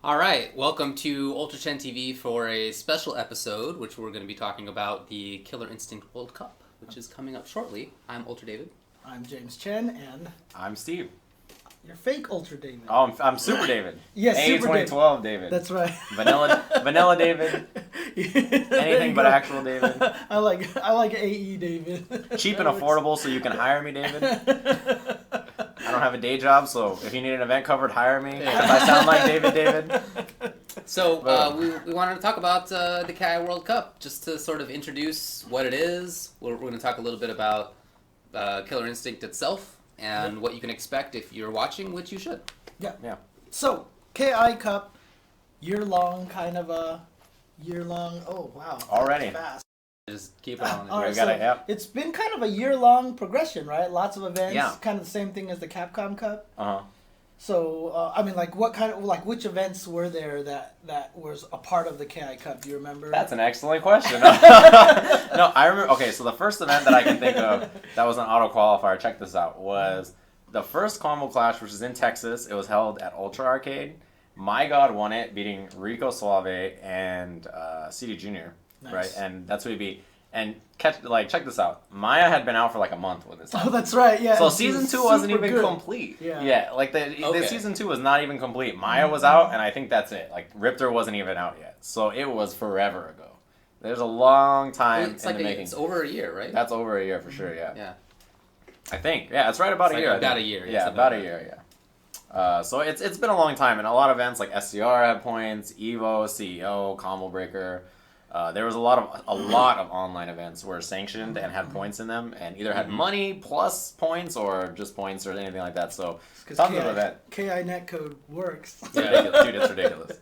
All right, welcome to UltraChenTV for a special episode, which we're going to be talking about the Killer Instinct World Cup, which is coming up shortly. I'm UltraDavid. I'm James Chen, and I'm Steve. you're fake UltraDavid. Oh, I'm Super David. Yes, Super A2012 David. That's right. Vanilla David. Anything but actual David. I like AE David. Cheap and affordable, so you can hire me, David. I don't have a day job, so if you need an event covered, hire me. Because I sound like David. So we wanted to talk about the KI World Cup, just to sort of introduce what it is. We're going to talk a little bit about Killer Instinct itself and what you can expect if you're watching, which you should. Yeah. So, KI Cup, year-long. Oh, wow. Already. Fast. Just keep it on. All right, Yep. It's been kind of a year-long progression, right? Lots of events. Yeah. Kind of the same thing as the Capcom Cup. Uh-huh. So, which events were there that was a part of the KI Cup? Do you remember? That's an excellent question. No, I remember. Okay, so the first event that I can think of that was an auto qualifier, check this out, was the first Combo Clash, which is in Texas. It was held at Ultra Arcade. My God won it, beating Rico Suave and CD Jr. Nice. Right? And that's who he beat. And check this out. Maya had been out for like a month when this happened. Oh, that's right. Yeah. So season 2 wasn't even good. complete. Yeah. Like the season 2 was not even complete. Maya was out, and I think that's it. Like Riptor wasn't even out yet. So it was forever ago. There's a long time It's in like the making. it's over a year, right? That's over a year for sure. Yeah. Yeah. I think. Yeah, it's right about a year. About a year. Yeah, about a year. Yeah. So it's been a long time, and a lot of events like SCR had points, Evo, CEO, Combo Breaker. There was a lot of online events were sanctioned and had points in them, and either had money plus points or just points or anything like that. So tons of event. KI Netcode works. Yeah, dude, it's ridiculous.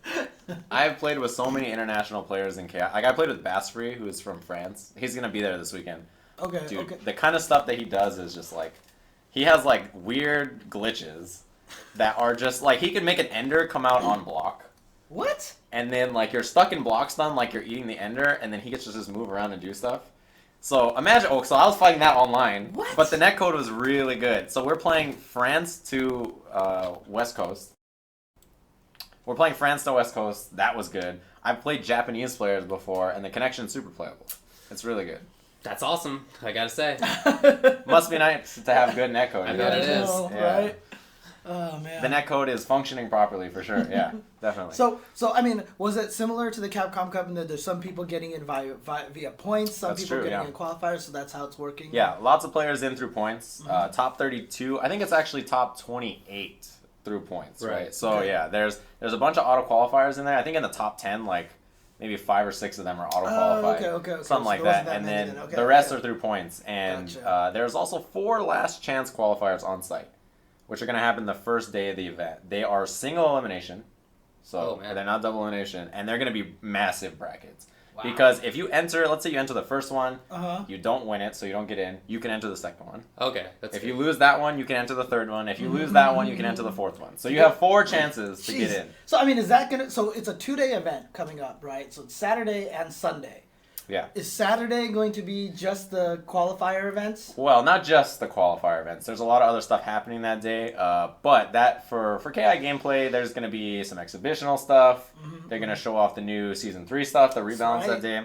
I've played with so many international players in KI. Like I played with Basfree, who's from France. He's gonna be there this weekend. Okay. Dude, Okay. the kind of stuff that he does is just like, he has like weird glitches that are just like, he can make an ender come out on block. What? And then like you're stuck in block stun like you're eating the ender, and then he gets to just move around and do stuff. So imagine, so I was fighting that online, but the netcode was really good. So we're playing France to West Coast. We're playing France to West Coast. That was good. I've played Japanese players before, and the connection's super playable. It's really good. That's awesome, I gotta say. Must be nice to have good netcode. I bet it is. Yeah. Right? Oh, man. The netcode is functioning properly for sure. Yeah, definitely. So I mean, was it similar to the Capcom Cup in that there's some people getting in via points, some That's people true, getting in qualifiers, so that's how it's working? Yeah, lots of players in through points. Top 32. I think it's actually top 28 through points, right? So Okay. yeah, there's a bunch of auto qualifiers in there. I think in the top 10, like maybe 5 or 6 of them are auto qualified. Okay. Something So like there that. wasn't And many then Okay, the rest are through points. And Gotcha. there's also 4 last chance qualifiers on site, which are going to happen the first day of the event. They are single elimination, so they're not double elimination, and they're going to be massive brackets. Wow. Because if you enter, let's say you enter the first one, Uh-huh. you don't win it, so you don't get in, you can enter the second one. Okay, that's If good. you lose that one, you can enter the third one. If you lose that one, you can enter the fourth one. So you have 4 chances to get in. So I mean, is that gonna? So it's a 2-day event coming up, right? So it's Saturday and Sunday. Yeah. Is Saturday going to be just the qualifier events? Well, not just the qualifier events. There's a lot of other stuff happening that day. But that for KI gameplay, there's going to be some exhibitional stuff. They're going to show off the new Season 3 stuff, the rebalance that day.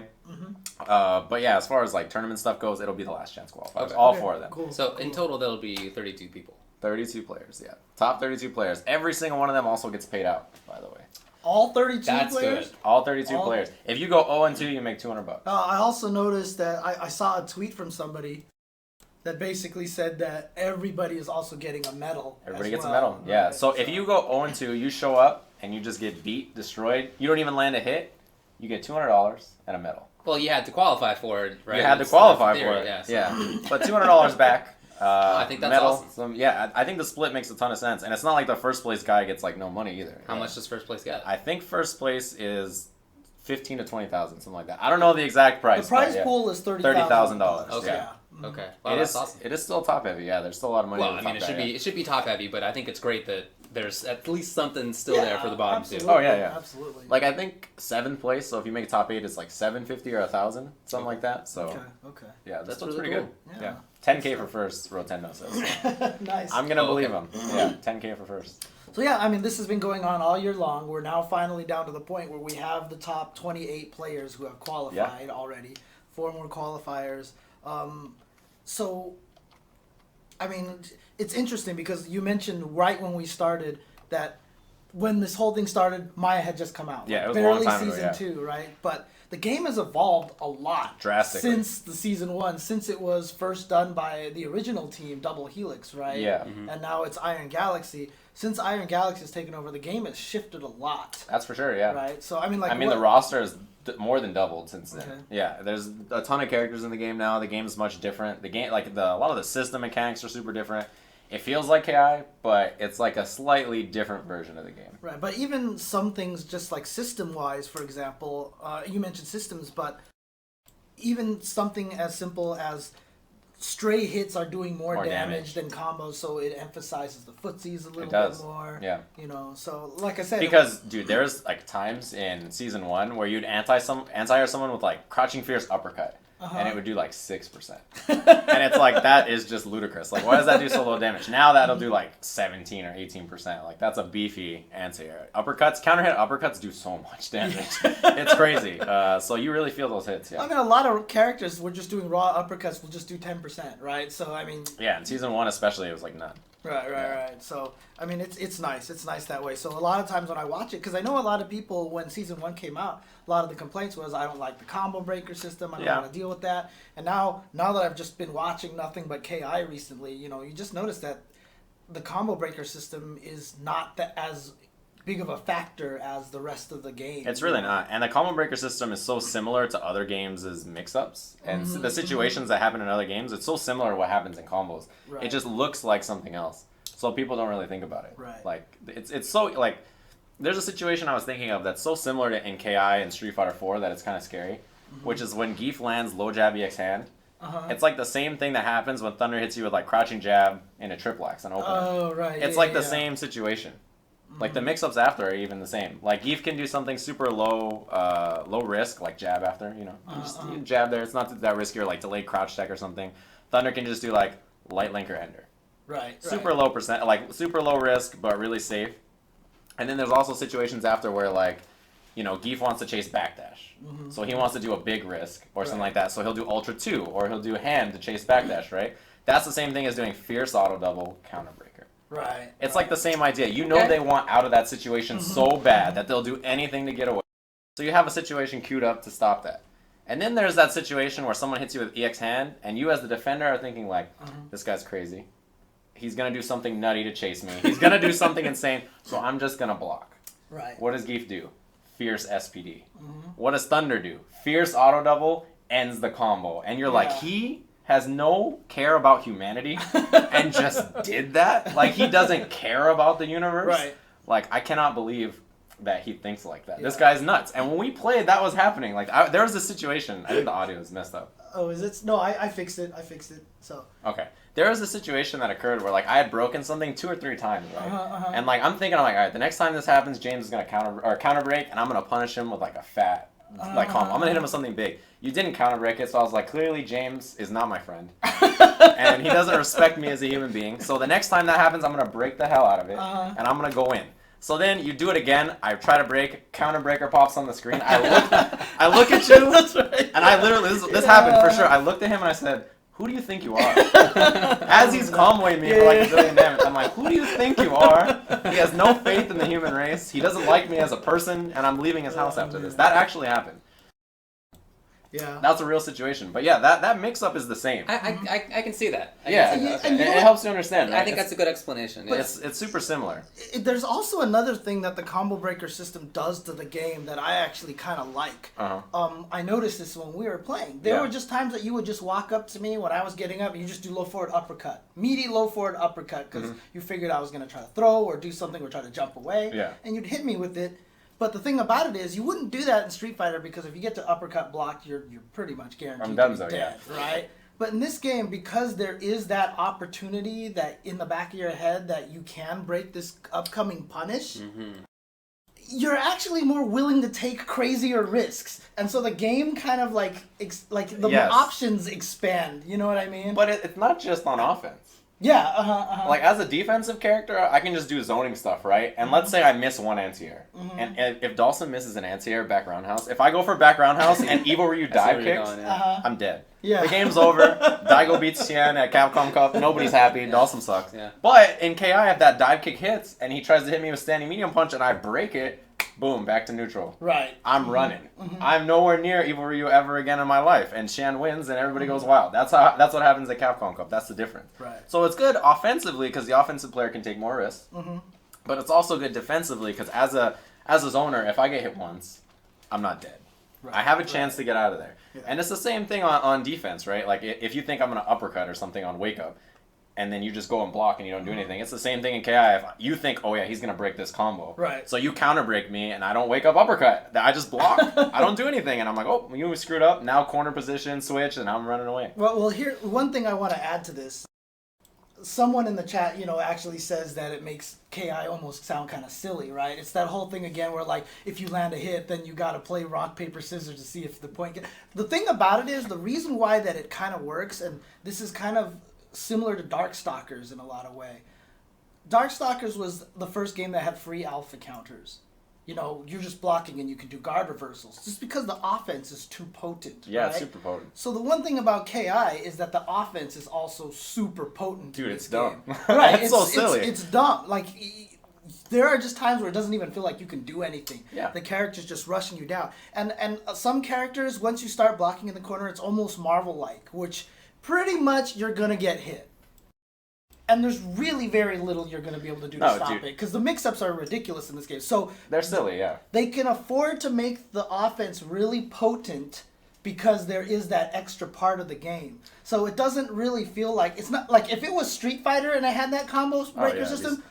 But yeah, as far as like tournament stuff goes, it'll be the last chance qualifiers. Okay. All 4 of them. Cool. So in total, there'll be 32 people. 32 players, yeah. Top 32 players. Every single one of them also gets paid out, by the way. All 32 That's players? good. All 32 players. If you go 0-2, you make $200. I also noticed that I saw a tweet from somebody that basically said that everybody is also getting a medal. Everybody as gets well. a medal. Yeah. Right, So if you go 0-2, you show up and you just get beat, destroyed. You don't even land a hit. You get $200 and a medal. Well, you had to qualify for it, right? You had to It's qualify the theory, for it. Yeah. Yeah. But $200 back. I think that's medal. awesome. I think the split makes a ton of sense, and it's not like the first place guy gets like no money either. How much does first place get? I think first place is 15 to 20,000, something like that. I don't know the exact price. The prize but yeah. pool is $30,000. Okay. Yeah. Okay. Wow, It that's is. awesome. It is still top heavy. Yeah, there's still a lot of money. Well, in I the mean, top guy, it should be top heavy, but I think it's great that there's at least something still there for the bottom absolutely. two. Oh, yeah. Absolutely. Like I think 7th place. So if you make top 8, it's like $750 or $1,000, something like that. So Okay. yeah, That's that's really pretty cool. good. Yeah. 10K for first. Rotendo says. Nice. I'm gonna Oh, believe okay. him. Yeah, 10K for first. So yeah, I mean, this has been going on all year long. We're now finally down to the point where we have the top 28 players who have qualified already. 4 more qualifiers. So, I mean, it's interesting because you mentioned right when we started that when this whole thing started, Maya had just come out. Yeah, it was barely a long time season ago, 2, right? But the game has evolved a lot drastically since the season 1, since it was first done by the original team, Double Helix, right? Yeah. And now it's Iron Galaxy. Since Iron Galaxy has taken over, the game has shifted a lot. That's for sure, yeah. Right? So, I mean, like... the roster has more than doubled since then. Okay. Yeah, there's a ton of characters in the game now. The game's much different. The game, like, a lot of the system mechanics are super different. It feels like KI, but it's like a slightly different version of the game. Right, but even some things, just like system-wise, for example, you mentioned systems, but even something as simple as stray hits are doing more damage than combos, so it emphasizes the footsies a little bit more. Yeah. You know, so like I said, because dude, there's like times in season 1 where you'd anti-air someone with like crouching fierce uppercut. And it would do like 6%. And it's like, that is just ludicrous. Like, why does that do so low damage? Now that'll do like 17 or 18%. Like, that's a beefy anti-air. Counter hit uppercuts do so much damage. It's crazy. So you really feel those hits, yeah. I mean, a lot of characters were just doing raw uppercuts will just do 10%, right? So, I mean... Yeah, in season 1 especially, it was like none. Right. So, I mean, it's nice. It's nice that way. So, a lot of times when I watch it, because I know a lot of people, when season 1 came out, a lot of the complaints was, I don't like the combo breaker system. I don't want to deal with that. And now that I've just been watching nothing but KI recently, you know, you just notice that the combo breaker system is not as big of a factor as the rest of the game. It's really not. And the combo breaker system is so similar to other games as mix-ups. And the situations that happen in other games, it's so similar to what happens in combos. Right. It just looks like something else. So people don't really think about it. Right. Like, it's so, like, there's a situation I was thinking of that's so similar to in KI and Street Fighter 4 that it's kind of scary, which is when Geef lands low jab EX hand. It's like the same thing that happens when Thunder hits you with like crouching jab in a triple X on opener. Oh, right. It's like the same situation. Like the mix-ups after are even the same. Like Geef can do something super low risk, like jab after, you know. You jab there, it's not that risky, or like delayed crouch tech or something. Thunder can just do like light link or ender. Right. Super low percent, like super low risk, but really safe. And then there's also situations after where like, you know, Geef wants to chase backdash. So he wants to do a big risk or something like that. So he'll do Ultra 2 or he'll do hand to chase backdash, right? That's the same thing as doing fierce auto double counter breaker. Right. It's like the same idea. You know they want out of that situation so bad that they'll do anything to get away. So you have a situation queued up to stop that. And then there's that situation where someone hits you with EX hand and you as the defender are thinking like, this guy's crazy. He's going to do something nutty to chase me. He's going to do something insane. So I'm just going to block. Right. What does Geef do? Fierce SPD. What does Thunder do? Fierce auto double ends the combo. And you're like, he has no care about humanity and just did that? Like, he doesn't care about the universe? Right. Like, I cannot believe that he thinks like that. This guy's nuts. And when we played, that was happening. Like, there was this situation. I think the audio is messed up. Oh, is it? No, I fixed it. So. Okay. There was a situation that occurred where, like, I had broken something 2 or 3 times, right? And, like, I'm thinking, all right, the next time this happens, James is going to counter break, and I'm going to punish him with, like, a fat, like, combo. I'm going to hit him with something big. You didn't counter break it, so I was like, clearly James is not my friend. And he doesn't respect me as a human being. So the next time that happens, I'm going to break the hell out of it, and I'm going to go in. So then you do it again. I try to break. Counter breaker pops on the screen. I look at you, That's right. and I literally, this happened for sure. I looked at him and I said, who do you think you are? As he's comboing me for like a zillion damage, I'm like, who do you think you are? He has no faith in the human race. He doesn't like me as a person, and I'm leaving his house after this. That actually happened. Yeah. That's a real situation. But yeah, that mix-up is the same. I can see that. It helps you understand, right? I think that's a good explanation. Yeah. It's super similar. There's also another thing that the combo breaker system does to the game that I actually kind of like. I noticed this when we were playing. There were just times that you would just walk up to me when I was getting up and you just do low forward uppercut. Meaty low forward uppercut because you figured I was going to try to throw or do something or try to jump away. Yeah. And you'd hit me with it. But the thing about it is, you wouldn't do that in Street Fighter because if you get to uppercut blocked, you're pretty much guaranteed to be dead, right? But in this game, because there is that opportunity that in the back of your head that you can break this upcoming punish, you're actually more willing to take crazier risks, and so the game kind of like the options expand. You know what I mean? But it's not just on offense. Yeah. Like, as a defensive character, I can just do zoning stuff, right? And let's say I miss one anti-air. And if Dawson misses an anti-air back roundhouse, if I go for back roundhouse and Evil Ryu dive kicks, I'm dead. Yeah. The game's over. Daigo beats Tien at Capcom Cup. Nobody's happy. Dawson sucks. Yeah. But in KI, if that dive kick hits and he tries to hit me with standing medium punch and I break it, boom, back to neutral. Right. I'm running. I'm nowhere near Evil Ryu ever again in my life. And Shan wins and everybody goes wild. That's what happens at Capcom Cup. That's the difference. Right. So it's good offensively because the offensive player can take more risks. But it's also good defensively because as a zoner, if I get hit once, I'm not dead. Right. I have a chance to get out of there. Yeah. And it's the same thing on defense, right? Like, if you think I'm going to uppercut or something on Wake Up, and then you just go and block and you don't do anything, it's the same thing in KI. If you think, oh yeah, he's going to break this combo. Right. So you counter break me, and I don't Wake Up uppercut. I just block. I don't do anything. And I'm like, oh, you screwed up. Now corner position, switch, and I'm running away. Well, here, one thing I want to add to this. Someone in the chat, actually says that it makes KI almost sound kind of silly, right? It's that whole thing again where, like, if you land a hit, then you got to play rock, paper, scissors to see if the point The thing about it is, the reason why that it kind of works, and this is kind of similar to Darkstalkers in a lot of way. Darkstalkers was the first game that had free alpha counters. You're just blocking and you can do guard reversals. Just because the offense is too potent. Yeah, right? it's super potent. So the one thing about KI is that the offense is also super potent. Dude, it's dumb. Right, it's so silly. It's dumb. Like, there are just times where it doesn't even feel like you can do anything. Yeah. The character's just rushing you down. And some characters, once you start blocking in the corner, it's almost Marvel-like, which pretty much you're going to get hit. And there's really very little you're going to be able to do to stop it. Because the mix-ups are ridiculous in this game. So they're silly, yeah. They can afford to make the offense really potent because there is that extra part of the game. So it doesn't really feel like... It's not like if it was Street Fighter and I had that combo breaker system,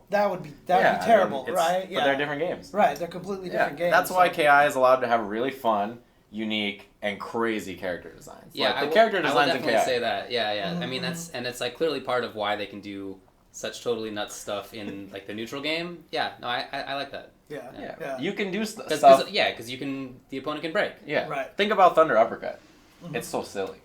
that would be terrible, right? But they're different games. Right, they're completely different games. That's why KI is allowed to have really fun, unique, and crazy character designs. Yeah, like, the character designs I would definitely in KI. say that. Yeah. I mean, it's like clearly part of why they can do such totally nuts stuff in like the neutral game. Yeah, no, I like that. Yeah. You can do stuff. Because the opponent can break. Yeah. Right. Think about Thunder Uppercut. It's so silly.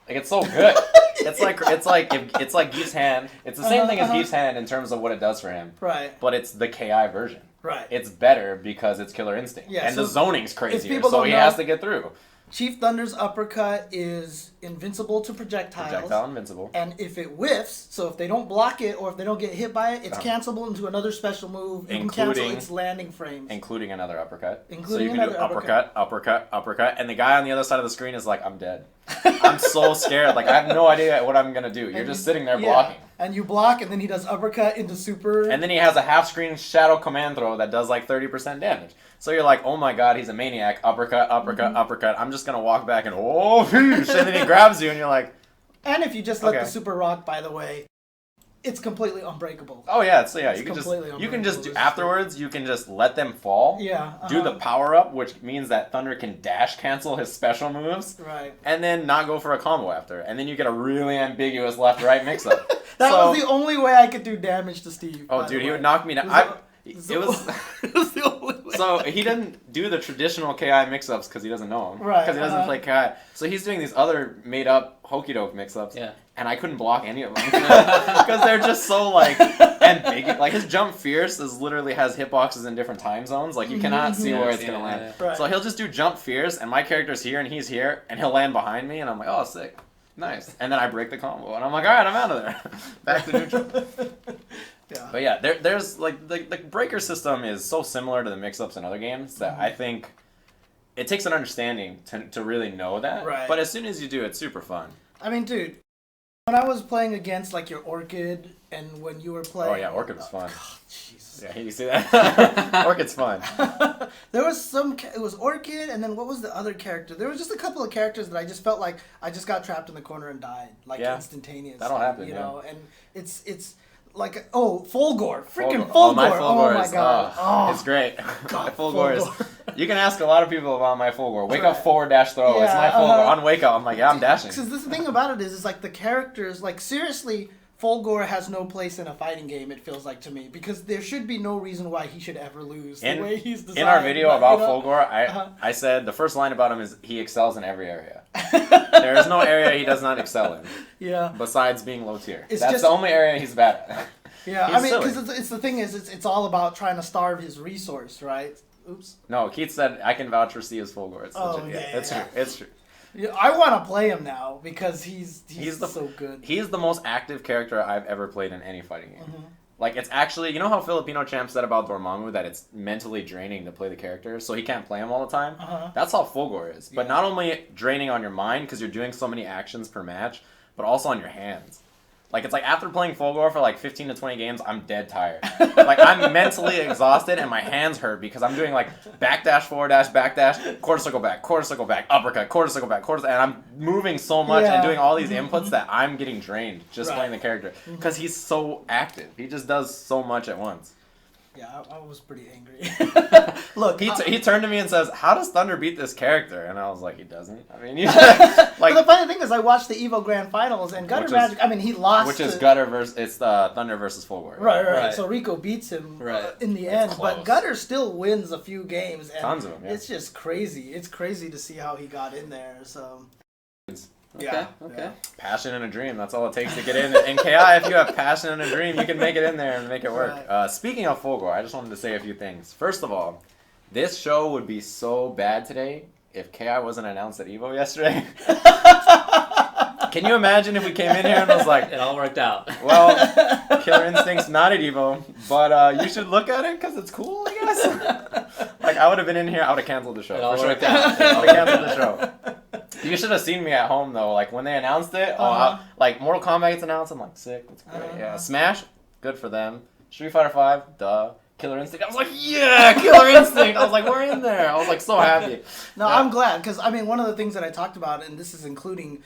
Like, it's so good. it's like Geef's hand. It's the same thing as Geef's hand in terms of what it does for him. Right. But it's the KI version. Right. It's better because it's Killer Instinct. Yeah, and so the zoning's crazier, people so don't he know, has to get through. Chief Thunder's uppercut is invincible to projectiles. Projectile invincible. And if it whiffs, so if they don't block it or if they don't get hit by it, it's cancelable into another special move. You can cancel its landing frames. Including another uppercut. So you can do uppercut, and the guy on the other side of the screen is like, I'm dead. I'm so scared. Like, I have no idea what I'm going to do. You're just sitting there blocking. And you block, and then he does uppercut into super... And then he has a half-screen shadow command throw that does like 30% damage. So you're like, oh my god, he's a maniac. Uppercut. I'm just going to walk back and, and then he grabs you, and you're like... And if you just let the super rock, by the way, it's completely unbreakable. Oh yeah, afterwards you can just let them fall. Yeah. Do the power up, which means that Thunder can dash cancel his special moves. Right. And then not go for a combo after. And then you get a really ambiguous left-right mix-up. That was the only way I could do damage to Steve. Oh dude, he would knock me down. It was the only way. So he didn't do the traditional KI mix-ups because he doesn't know them. Right. Because he doesn't play KI. So he's doing these other made-up hokey-doke mix-ups. Yeah. And I couldn't block any of them because they're just so like ambiguous. Like his jump fierce literally has hitboxes in different time zones. Like you cannot see where it's gonna land. Right. So he'll just do jump fierce, and my character's here and he's here, and he'll land behind me, and I'm like, oh sick, nice. And then I break the combo, and I'm like, all right, I'm out of there, back to neutral. Yeah. But yeah, there's like the breaker system is so similar to the mix-ups in other games that I think it takes an understanding to really know that. Right. But as soon as you do, it's super fun. I mean, dude, when I was playing against like your Orchid and when you were playing... Oh yeah, Orchid was fun. God, Jesus. Yeah, you see that? Orchid's fun. There was it was Orchid, and then what was the other character? There was just a couple of characters that I just felt like I just got trapped in the corner and died, like instantaneously. That'll happen, you know, and it's like, Fulgore. Freaking Fulgore. Oh, my Fulgore my God. It's great. God, My Fulgore is... You can ask a lot of people about my Fulgore. Wake up forward dash throw. Yeah, it's my Fulgore. On wake up, I'm like, yeah, I'm dashing. Because the thing about it is like the characters, like seriously, Fulgore has no place in a fighting game, it feels like to me, because there should be no reason why he should ever lose the way he's designed. In our video about Fulgore, I said the first line about him is he excels in every area. There is no area he does not excel in. Yeah. Besides being low tier. That's the only area he's bad at. Yeah, I mean, because it's the thing is, it's all about trying to starve his resource, right? Oops. No, Keith said I can vouch for C as Fulgore. It's legit. It's true. It's true. Yeah, I want to play him now because he's so good. He's the most active character I've ever played in any fighting game. Mm-hmm. Like, it's actually, you know how Filipino Champ said about Dormammu that it's mentally draining to play the character, so he can't play him all the time? That's how Fulgore is. But not only draining on your mind because you're doing so many actions per match, but also on your hands. Like, it's like after playing Fulgore for like 15 to 20 games, I'm dead tired. Like, I'm mentally exhausted and my hands hurt because I'm doing like backdash, forward dash, backdash, quarter circle back, uppercut, quarter circle back, and I'm moving so much and doing all these inputs that I'm getting drained just playing the character. Because he's so active. He just does so much at once. Yeah, I was pretty angry. Look, he turned to me and says, "How does Thunder beat this character?" And I was like, "He doesn't." I mean, like. But the funny thing is, I watched the Evo Grand Finals and Gutter Magic. I mean, he lost. Which is Gutter versus Thunder versus Fulgore. Right. So Rico beats him in the end, but Gutter still wins a few games. And tons of them. Yeah. It's just crazy. It's crazy to see how he got in there. So. Okay. Passion and a dream. That's all it takes to get in. In KI, if you have passion and a dream, you can make it in there and make it work. Right. Speaking of Fulgore, I just wanted to say a few things. First of all, this show would be so bad today if KI wasn't announced at EVO yesterday. Can you imagine if we came in here and was like... It all worked out. Well, Killer Instinct's not at EVO, but you should look at it because it's cool, I guess. Like, I would have been in here, I would have canceled the show. It all worked out. I would have canceled the show. You should have seen me at home, though. Like, when they announced it, like, Mortal Kombat gets announced, I'm like, sick, that's great. Yeah, Smash, good for them. Street Fighter 5, duh. Killer Instinct, I was like, yeah, Killer Instinct. I was like, we're in there. I was like, so happy. No, I'm glad, because, I mean, one of the things that I talked about, and this is including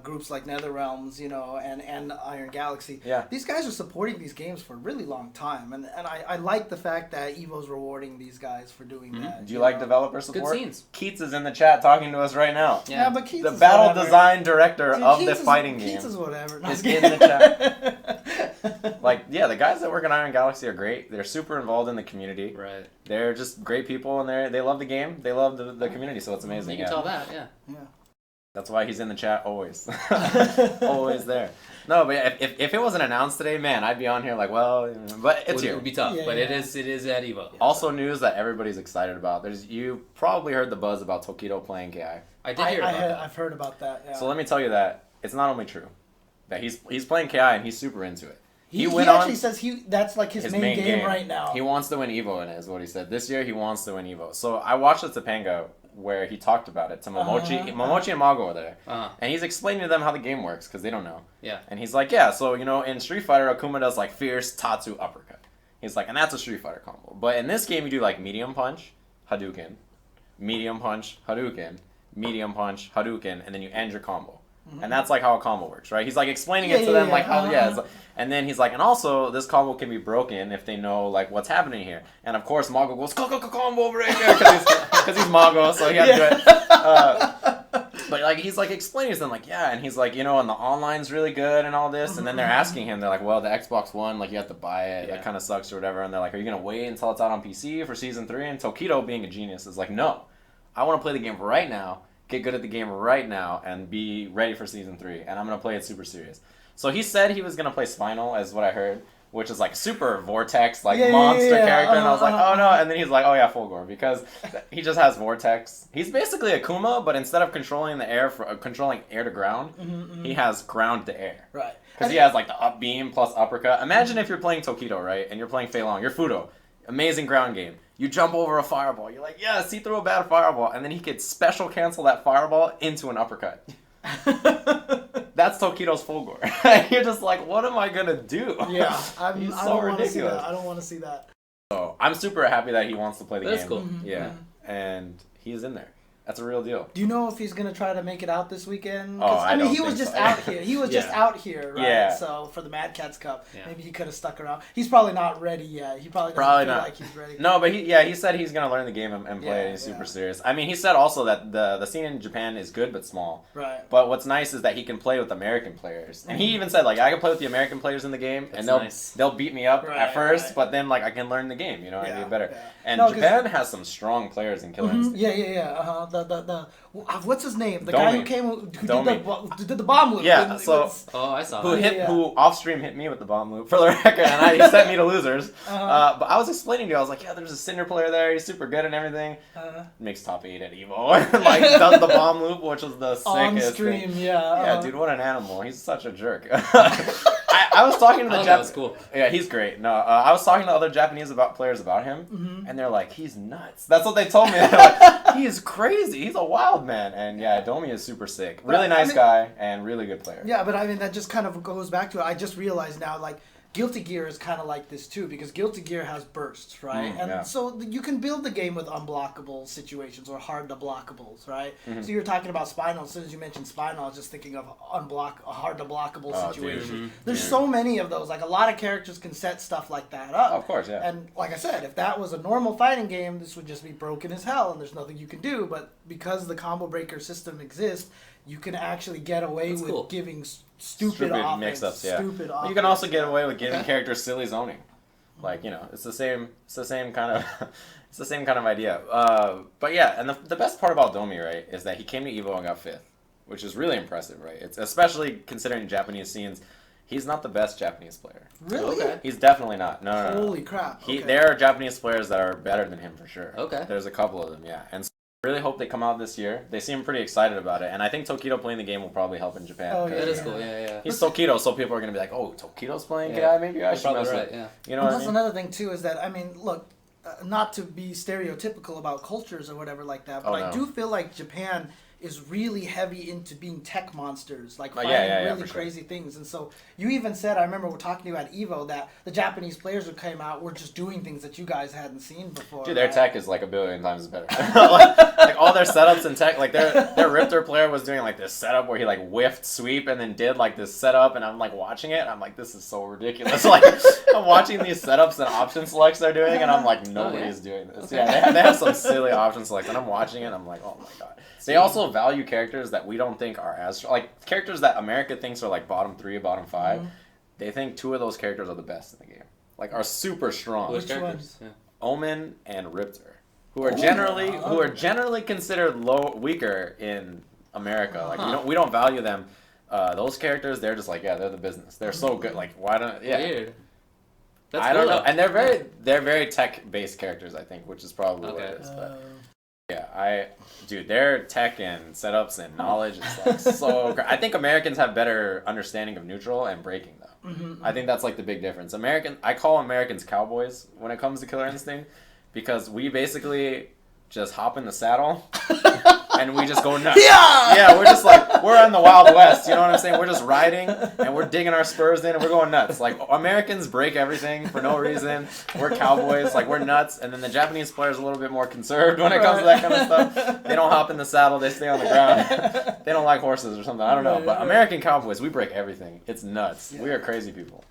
groups like NetherRealms, you know, and Iron Galaxy. Yeah. These guys are supporting these games for a really long time, and I like the fact that EVO's rewarding these guys for doing that. Do you like developer support? Good scenes. Keats is in the chat talking to us right now. Yeah, but Keats the is battle whatever. Design director of Keats the fighting game Keats is whatever. is in the chat. Like, yeah, the guys that work on Iron Galaxy are great. They're super involved in the community. Right. They're just great people, and they love the game. They love the community, so it's amazing. You can tell that, yeah. That's why he's in the chat always. Always there. No, but if it wasn't announced today, man, I'd be on here like, well, but it's here. It would be tough, but it is at EVO. Also news that everybody's excited about. You probably heard the buzz about Tokido playing KI. I did hear about that. I've heard about that, yeah. So let me tell you that it's not only true that he's playing KI and he's super into it. He actually says that's like his main game right now. He wants to win EVO in it, is what he said. This year he wants to win EVO. So I watched the Topanga where he talked about it to Momochi. Momochi and Mago were there. And he's explaining to them how the game works because they don't know. Yeah. And he's like, yeah, so, you know, in Street Fighter, Akuma does like fierce Tatsu uppercut. He's like, and that's a Street Fighter combo. But in this game, you do like medium punch, Hadouken, medium punch, Hadouken, medium punch, Hadouken, and then you end your combo. And that's like how a combo works, right? He's like explaining it to them like how, it's like, and then he's like, and also this combo can be broken if they know like what's happening here. And of course, Mago goes combo breaker because he's Mago, so he had to do it. But like he's like explaining to them like, yeah, and he's like, you know, and the online's really good and all this. And then they're asking him, they're like, well, the Xbox One, like you have to buy it. That kind of sucks or whatever. And they're like, are you gonna wait until it's out on PC for season 3? And Tokido, being a genius, is like, no, I want to play the game right now. Get good at the game right now and be ready for season 3, and I'm gonna play it super serious. So he said he was gonna play Spinal, as what I heard, which is like super Vortex, like monster character, and I was like, oh no, and then he's like, oh yeah, Fulgore, because he just has Vortex. He's basically Akuma, but instead of controlling the air controlling air to ground, he has ground to air. Right. Because he has like the up beam plus uppercut. Imagine if you're playing Tokido, right, and you're playing Fei Long, you're Fudo, amazing ground game. You jump over a fireball. You're like, yeah, see through a bad fireball. And then he could special cancel that fireball into an uppercut. That's Tokido's Fulgore. You're just like, what am I going to do? Yeah, He's I so don't ridiculous. I don't want to see that. So I'm super happy that he wants to play the game. That's cool. Yeah, and he's in there. That's a real deal. Do you know if he's gonna try to make it out this weekend? Oh, I mean, don't he was think just so. out here. He was just out here, right? Yeah. So for the Mad Cats Cup, Yeah. maybe he could have stuck around. He's probably not ready yet. He probably doesn't feel not. like he's ready. No, but he said he's gonna learn the game and play. Yeah, He's super yeah. serious. I mean, he said also that the scene in Japan is good but small. Right. But what's nice is that he can play with American players, and he even said like I can play with the American players in the game, and they'll beat me up at first, but then like I can learn the game, and get better. Yeah. And Japan has some strong players in Killer Instinct. Yeah. What's his name? The Domi. guy who did the bomb loop. Yeah, so I saw who that. who off stream hit me with the bomb loop for the record, and he sent me to losers. But I was explaining to you, I was like, yeah, there's a Cinder player there. He's super good and everything. Makes top 8 at Evo, like does the bomb loop, which was the on sickest stream. thing. Yeah, Dude, what an animal. He's such a jerk. I was talking to the that was cool. Yeah, he's great. No, I was talking to other Japanese players about him, and they're like, he's nuts. That's what they told me. They're like, he is crazy. He's a wild man. And yeah, Domi is super sick. Really nice guy and really good player. Yeah, but I mean, that just kind of goes back to it. I just realized now, like, Guilty Gear is kind of like this too, because Guilty Gear has bursts, right? So you can build the game with unblockable situations or hard to blockables, right? So you're talking about Spinal. As soon as you mentioned Spinal, I was just thinking of a hard to blockable situation. There's so many of those. Like, a lot of characters can set stuff like that up. Of course, yeah. And like I said, if that was a normal fighting game, this would just be broken as hell, and there's nothing you can do. But because the combo breaker system exists, you can actually get away with giving stupid offense, mix-ups, yeah. stupid offense. You can also get away with giving characters silly zoning, like it's the same kind of it's the same kind of idea. But yeah, and the best part about Domi, right, is that he came to Evo and got 5th, which is really impressive, right? It's especially considering Japanese scenes. He's not the best Japanese player. Really? Okay. He's definitely not. No. Holy crap! There are Japanese players that are better than him for sure. Okay. There's a couple of them, yeah, and. I really hope they come out this year. They seem pretty excited about it, and I think Tokido playing the game will probably help in Japan. Oh, yeah, That is cool. Yeah. He's Tokido, so people are gonna be like, "Oh, Tokido's playing. Yeah, maybe I should mess with." Yeah. You know what I That's mean? another thing too, is that, I mean, look, not to be stereotypical about cultures or whatever like that, but I do feel like Japan is really heavy into being tech monsters, like finding really crazy things. And so you even said, I remember we're talking to you at Evo, that the Japanese players who came out were just doing things that you guys hadn't seen before. Dude, their tech is like 1,000,000,000 times better. like all their setups and tech, like their Riptor player was doing like this setup where he like whiffed sweep and then did like this setup, and I'm like watching it, and I'm like, this is so ridiculous. Like I'm watching these setups and option selects they're doing, and I'm like, nobody's doing this. Okay. Yeah, they have some silly option selects, and I'm watching it, and I'm like, oh my god. They also value characters that we don't think are as like characters that America thinks are like bottom 3, bottom 5. They think 2 of those characters are the best in the game, like are super strong. Which characters? Yeah. Omen and Riptor, who are generally considered weaker in America. Like we don't value them. Those characters, they're just like they're the business. They're so good. Like why don't Weird. That's I don't cool, know. And they're very tech based characters, I think, which is probably what it is. But yeah, their tech and setups and knowledge is like so great. I think Americans have better understanding of neutral and breaking though. I think that's like the big difference. I call Americans cowboys when it comes to Killer Instinct, because we basically just hop in the saddle and we just go nuts. Yeah, we're just like, we're in the Wild West, you know what I'm saying? We're just riding and we're digging our spurs in and we're going nuts. Like, Americans break everything for no reason. We're cowboys, like, we're nuts. And then the Japanese players are a little bit more conserved when it comes to that kind of stuff. They don't hop in the saddle, they stay on the ground. They don't like horses or something, I don't know. But American cowboys, we break everything. It's nuts. We are crazy people.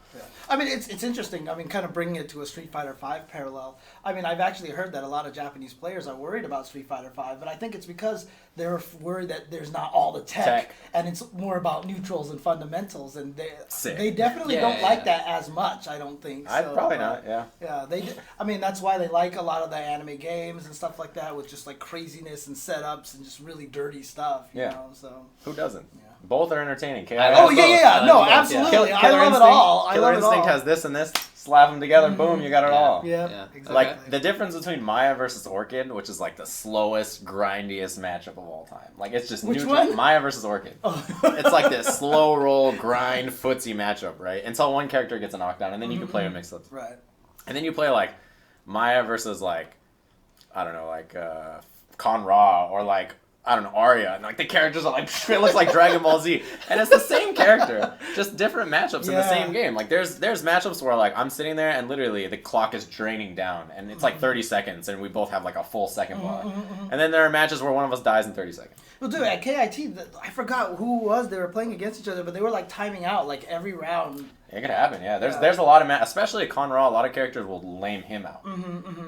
I mean, it's interesting. I mean, kind of bringing it to a Street Fighter V parallel. I mean, I've actually heard that a lot of Japanese players are worried about Street Fighter V, but I think it's because they're worried that there's not all the tech. And it's more about neutrals and fundamentals, and they definitely don't like that as much. I don't think. I'd probably not. Yeah. Yeah, I mean, that's why they like a lot of the anime games and stuff like that, with just like craziness and setups and just really dirty stuff. You know, so who doesn't? Yeah. Both are entertaining. Oh yeah, no, absolutely. I love it all. Killer Instinct has this and this. Slap them together, boom, you got it all. Yeah, exactly. Like the difference between Maya versus Orchid, which is like the slowest, grindiest matchup of all time. Like it's just which one? Maya versus Orchid. It's like this slow roll grind footsie matchup, right? Until one character gets a knockdown, and then you can play a mix-ups. Right. And then you play like Maya versus like I don't know, like Con Ra or like I don't know, Arya, and like the characters are like, it looks like Dragon Ball Z, and it's the same character, just different matchups in the same game. Like there's matchups where like I'm sitting there and literally the clock is draining down, and it's like 30 seconds, and we both have like a full second bar. And then there are matches where one of us dies in 30 seconds. Well, dude, at KIT, I forgot who it was. They were playing against each other, but they were like timing out like every round. It could happen, yeah. There's a lot of especially at Conraw, a lot of characters will lame him out.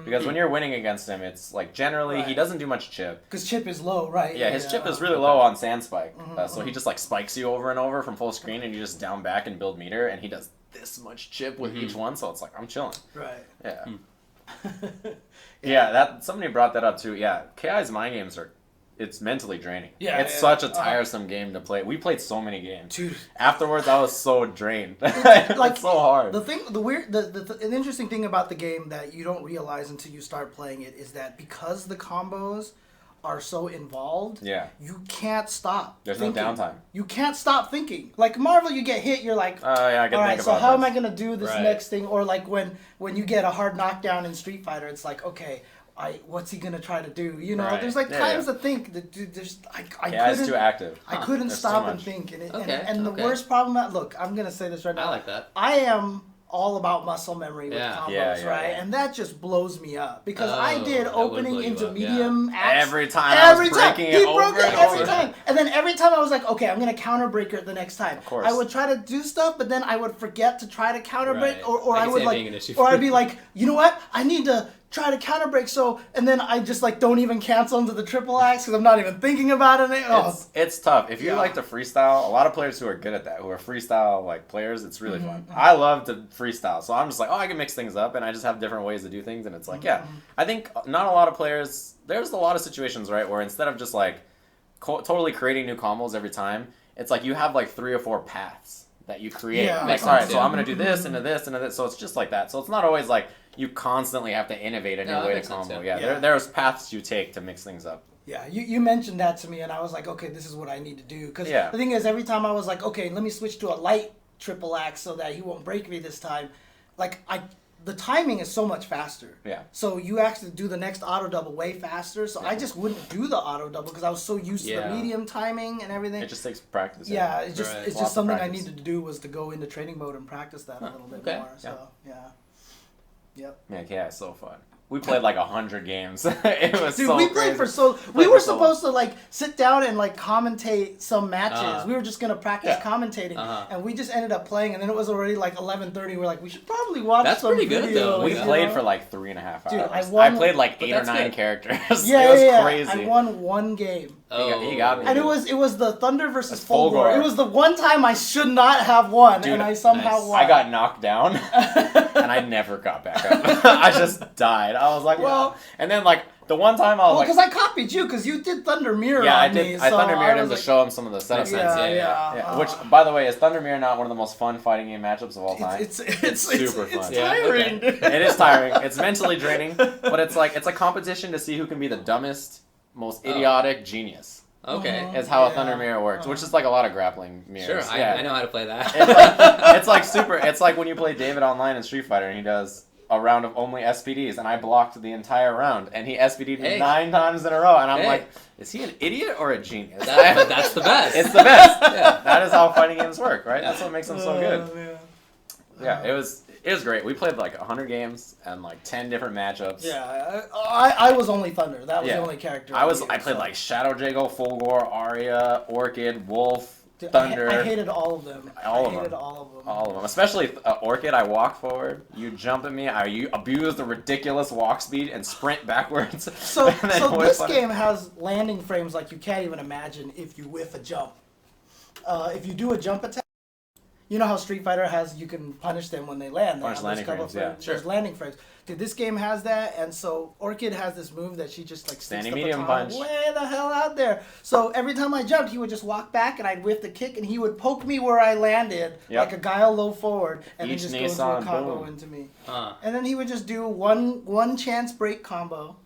Because when you're winning against him, it's like generally he doesn't do much chip. Because chip is low, right? Yeah, his chip is really low on Sand Spike. So he just like spikes you over and over from full screen, and you just down back and build meter, and he does this much chip with each one, so it's like, I'm chilling. Right. Yeah. Yeah, that somebody brought that up too. Yeah, KI's mind games it's mentally draining. Yeah, it's such a tiresome game to play. We played so many games. Dude. Afterwards, I was so drained. It's so hard. An interesting thing about the game that you don't realize until you start playing it is that because the combos are so involved, you can't stop. There's no downtime. You can't stop thinking. Like Marvel, you get hit, you're like, oh yeah, I can think about so how am I gonna do this next thing? Or like when you get a hard knockdown in Street Fighter, it's like, okay, what's he gonna try to do? You know, there's like times to think that it's too active. I couldn't stop and think, and the worst problem. Look, I'm gonna say this right now. I like that. I am all about muscle memory with combos, right? And that just blows me up because I did opening into medium axe every time. I was breaking it over and every time, and then every time I was like, okay, I'm gonna counter break it the next time. Of course. I would try to do stuff, but then I would forget to try to counter break, or I would I'd be like, you know what? I need to try to counter break, and then I just like don't even cancel into the triple axe because I'm not even thinking about it. It's tough. If you like to freestyle, a lot of players who are good at that, who are freestyle like players, it's really fun. I love to freestyle, so I'm just like, I can mix things up, and I just have different ways to do things, and it's like, I think not a lot of players. There's a lot of situations, right, where instead of just like totally creating new combos every time, it's like you have like 3 or 4 paths that you create. Like, all right, so I'm gonna do this and this and this. So it's just like that. So it's not always like you constantly have to innovate a new way to combo. There's paths you take to mix things up. Yeah, you mentioned that to me, and I was like, okay, this is what I need to do. Because the thing is, every time I was like, okay, let me switch to a light triple axe so that he won't break me this time. Like the timing is so much faster. Yeah. So you actually do the next auto double way faster. So I just wouldn't do the auto double because I was so used to the medium timing and everything. It just takes practice. Yeah, it's just something I needed to do was to go into training mode and practice that a little bit more. So Yep. Man, it's so fun. We played like 100 games. It was Dude, so we crazy. played we were supposed to like sit down and like commentate some matches. We were just gonna practice commentating, and we just ended up playing. And then it was already like 11:30. We're like, we should probably watch. That's some pretty good videos, though. We played for like 3.5 hours. Dude, I played like 8 or 9 characters. It was crazy. I won one game. He got me. And it was the Thunder versus Fulgore. Fulgore. It was the one time I should not have won, and I somehow won. I got knocked down, and I never got back up. I just died. I was like, well, and then like the one time I was because I copied you because you did Thunder Mirror. Yeah, on I did. Me, I Thunder Mirrored him to like, show him some of the setup sense. Yeah. Which, by the way, is Thunder Mirror not one of the most fun fighting game matchups of all time? It's super fun. It's tiring. It is tiring. It's mentally draining, but it's a competition to see who can be the dumbest, most idiotic genius. Okay. Is how a Thunder Mirror works, which is like a lot of grappling mirrors. Sure, I know how to play that. It's like super. It's like when you play David online in Street Fighter and he does a round of only SPDs, and I blocked the entire round, and he SPD'd me 9 times in a row, and I'm like, is he an idiot or a genius? But that's the best. It's the best. That is how fighting games work, right? That's what makes them so good. Yeah, it was great. We played like 100 games and like 10 different matchups. Yeah, I was only Thunder. That was the only character. I played like Shadow Jago, Fulgore, Arya, Orchid, Wolf, Thunder. I hated all of them. All of them. Especially Orchid, I walk forward, you jump at me, you abuse the ridiculous walk speed and sprint backwards. So this game has landing frames like you can't even imagine if you whiff a jump. If you do a jump attack, you know how Street Fighter has, you can punish them when they land. Punish landing frames, There's landing frames. Dude, this game has that, and so Orchid has this move that she just like sticks the medium baton punch. way the hell out there. So every time I jumped, he would just walk back, and I'd whiff the kick, and he would poke me where I landed, like a guile low forward, and then just go into a combo into me. And then he would just do one chance break combo,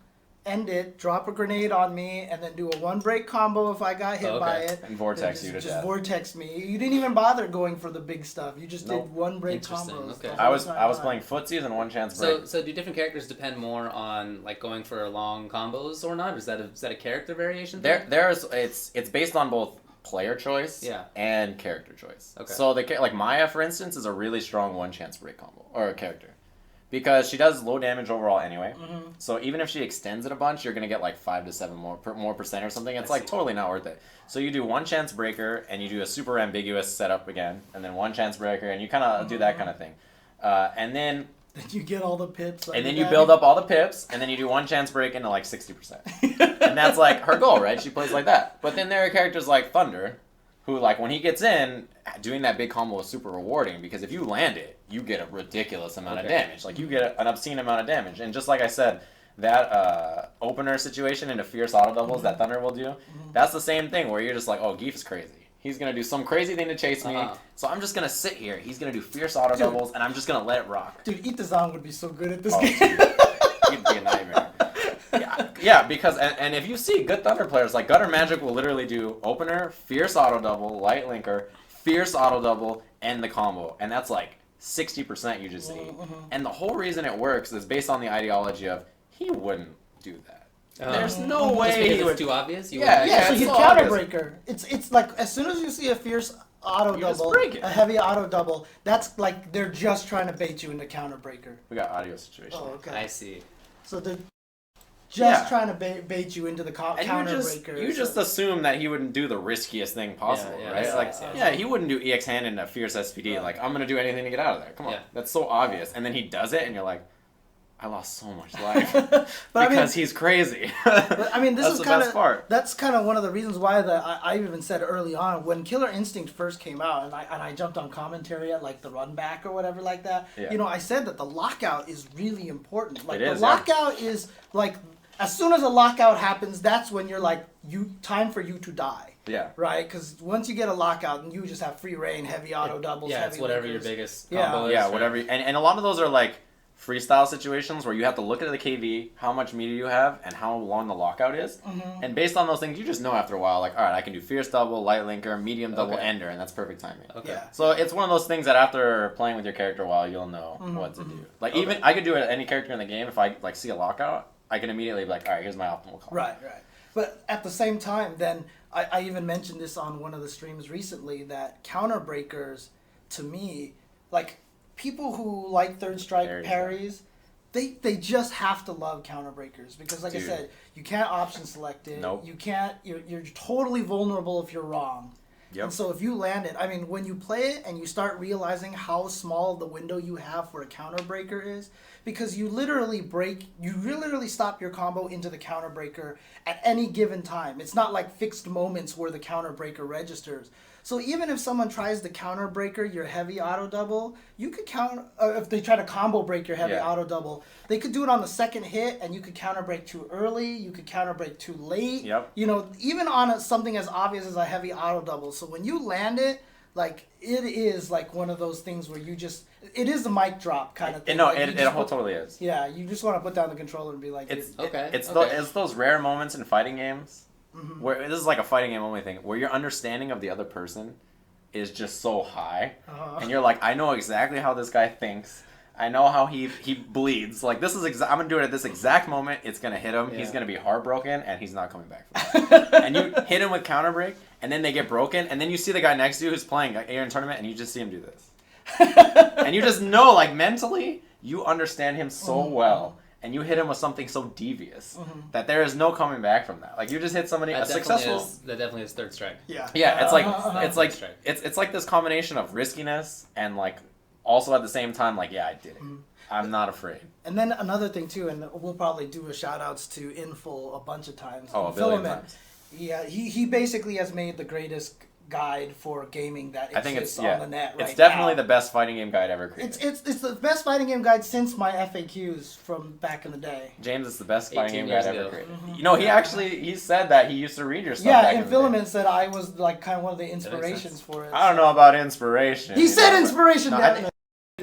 end it, drop a grenade on me, and then do a 1-break combo if I got hit by it. And vortex you to just death. Vortex me. You didn't even bother going for the big stuff. You just did 1-break Interesting. combos. Okay. I was playing footsies and 1 chance break. So do different characters depend more on like going for long combos or not? Is that a character variation thing? It's based on both player choice and character choice. Okay. So like Maya, for instance, is a really strong 1 chance break combo or a character. Because she does low damage overall anyway. Mm-hmm. So even if she extends it a bunch, you're going to get like 5 to 7 more percent or something. It's like totally not worth it. So you do 1 chance breaker and you do a super ambiguous setup again. And then 1 chance breaker and you kind of do that kind of thing. And then you get all the pips. And then you build up all the pips and then you do 1 chance break into like 60%. And that's like her goal, right? She plays like that. But then there are characters like Thunder who, like, when he gets in, doing that big combo is super rewarding because if you land it, you get a ridiculous amount of damage. Like, you get an obscene amount of damage. And just like I said, that opener situation into fierce auto doubles that Thunder will do, that's the same thing where you're just like, oh, Geef is crazy. He's going to do some crazy thing to chase me, so I'm just going to sit here. He's going to do fierce auto doubles, and I'm just going to let it rock. Dude, Itazan would be so good at this game. He'd be a nightmare. Yeah, because, and if you see good Thunder players, like Gutter Magic will literally do opener, fierce auto double, light linker, fierce auto double, and the combo. And that's like 60% you just see. And the whole reason it works is based on the ideology of he wouldn't do that. There's no way he would. It's too obvious? So you counter breaker. It's like as soon as you see a fierce auto double, a heavy auto double, that's like they're just trying to bait you into counter breaker. We got audio situation. Oh, okay. I see. So they're just trying to bait you into the counter breaker. You just assume that he wouldn't do the riskiest thing possible, right? He wouldn't do EX hand in a fierce SPD. Like, I'm gonna do anything to get out of there. Come on, that's so obvious. And then he does it, and you're like, I lost so much life because he's crazy. But I mean, this is kind of that's kind of one of the reasons why I even said early on when Killer Instinct first came out, and I jumped on commentary at like the run back or whatever like that. Yeah. You know, I said that the lockout is really important. Like the lockout is like as soon as a lockout happens, that's when you're like time for you to die. Yeah. Right? Because once you get a lockout, and you just have free reign, heavy auto doubles. Yeah, heavy it's whatever linkers. your biggest combo is. Yeah, whatever. And a lot of those are like freestyle situations where you have to look at the KV, how much meter you have, and how long the lockout is. And based on those things, you just know after a while, like, all right, I can do fierce double, light linker, medium double, ender, and that's perfect timing. Okay. Yeah. So it's one of those things that after playing with your character a while, you'll know what to do. Like, even I could do it at any character in the game. If I like see a lockout, I can immediately be like, all right, here's my optimal combo. Right. But at the same time, then, I even mentioned this on one of the streams recently, that counter breakers, to me, like, people who like third strike parries, they just have to love counter breakers because, like I said, you can't option select it. Nope. You can't. You're totally vulnerable if you're wrong. Yep. And so if you land it, I mean, when you play it and you start realizing how small the window you have for a counter breaker is, because you literally stop your combo into the counter breaker at any given time. It's not like fixed moments where the counter breaker registers. So even if someone tries to counter breaker your heavy auto double, you could if they try to combo break your heavy auto double, they could do it on the second hit, and you could counter break too early, you could counter break too late. Yep. You know, even on something as obvious as a heavy auto double. So when you land it, like, it is like one of those things where it is a mic drop kind of thing. No, like it totally is. Yeah, you just want to put down the controller and be like, It's those rare moments in fighting games where this is like a fighting game only thing, where your understanding of the other person is just so high, and you're like, I know exactly how this guy thinks. I know how he bleeds. Like, this is I'm gonna do it at this exact moment. It's gonna hit him. Yeah. He's gonna be heartbroken, and he's not coming back from it. And you hit him with counter break, and then they get broken, and then you see the guy next to you who's playing in tournament, and you just see him do this, and you just know, like, mentally, you understand him so well. And you hit him with something so devious that there is no coming back from that. Like, you just hit somebody that definitely is third strike. Yeah. Yeah, it's like this combination of riskiness and, like, also at the same time, like, yeah, I did it. I'm not afraid. And then another thing too, and we'll probably do a shout outs to Inful a bunch of times. Oh, a billion times. Yeah, he basically has made the greatest guide for gaming that exists on the net right now. It's definitely the best fighting game guide ever created. It's the best fighting game guide since my FAQs from back in the day. James, it's the best fighting game guide ever created. You know, he said that he used to read your stuff. Yeah, and Filament said I was like kind of one of the inspirations for it. I don't know about inspiration. He said inspiration, definitely.